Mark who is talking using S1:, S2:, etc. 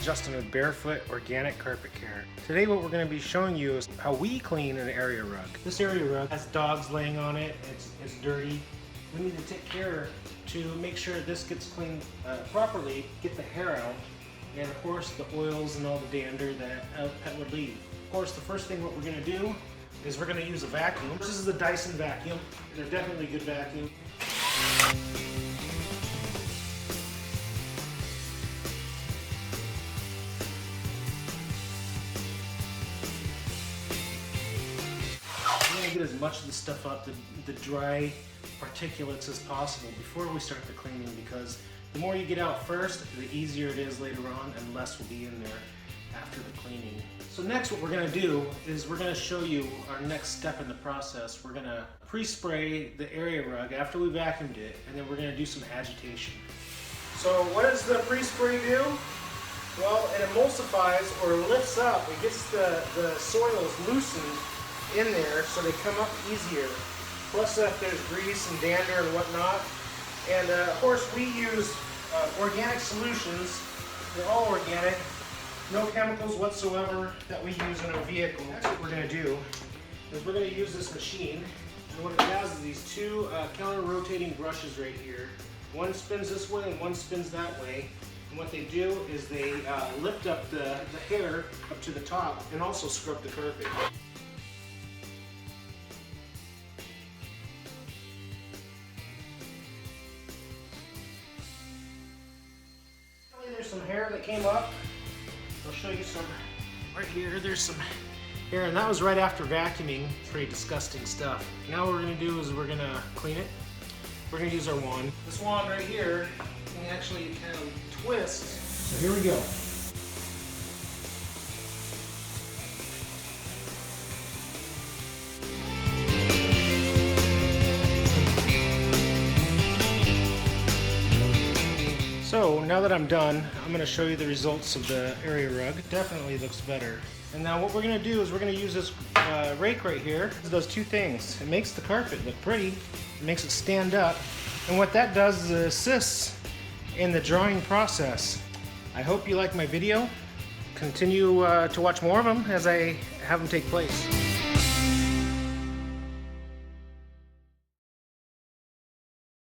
S1: Justin with Barefoot Organic Carpet Care. Today what we're going to be showing you is how we clean an area rug. This area rug has dogs laying on it, it's dirty. We need to take care to make sure this gets cleaned properly, get the hair out, and of course the oils and all the dander that a pet would leave. Of course, the first thing what we're going to do is we're going to use a vacuum. This is the Dyson vacuum. They're definitely a good vacuum. Get as much of the stuff up, the dry particulates as possible before we start the cleaning, because the more you get out first, the easier it is later on and less will be in there after the cleaning. So next what we're going to do is we're going to show you our next step in the process. We're going to pre-spray the area rug after we vacuumed it, and then we're going to do some agitation. So what does the pre-spray do? Well, it emulsifies or lifts up. It gets the soils loosened in there so they come up easier. Plus if there's grease and dander and whatnot. And of course we use organic solutions. They're all organic. No chemicals whatsoever that we use in our vehicle. That's what we're going to do, is we're going to use this machine. And what it has is these two counter-rotating brushes right here. One spins this way and one spins that way. And what they do is they lift up the hair up to the top and also scrub the carpet. There's some hair that came up. I'll show you some right here. There's some hair, and that was right after vacuuming. Pretty disgusting stuff. Now what we're going to do is we're going to clean it. We're going to use our wand. This wand right here can actually kind of twist. So here we go. So now that I'm done, I'm going to show you the results of the area rug. It definitely looks better. And now what we're going to do is we're going to use this rake right here. It does two things. It makes the carpet look pretty. It makes it stand up. And what that does is it assists in the drying process. I hope you like my video. Continue to watch more of them as I have them take place.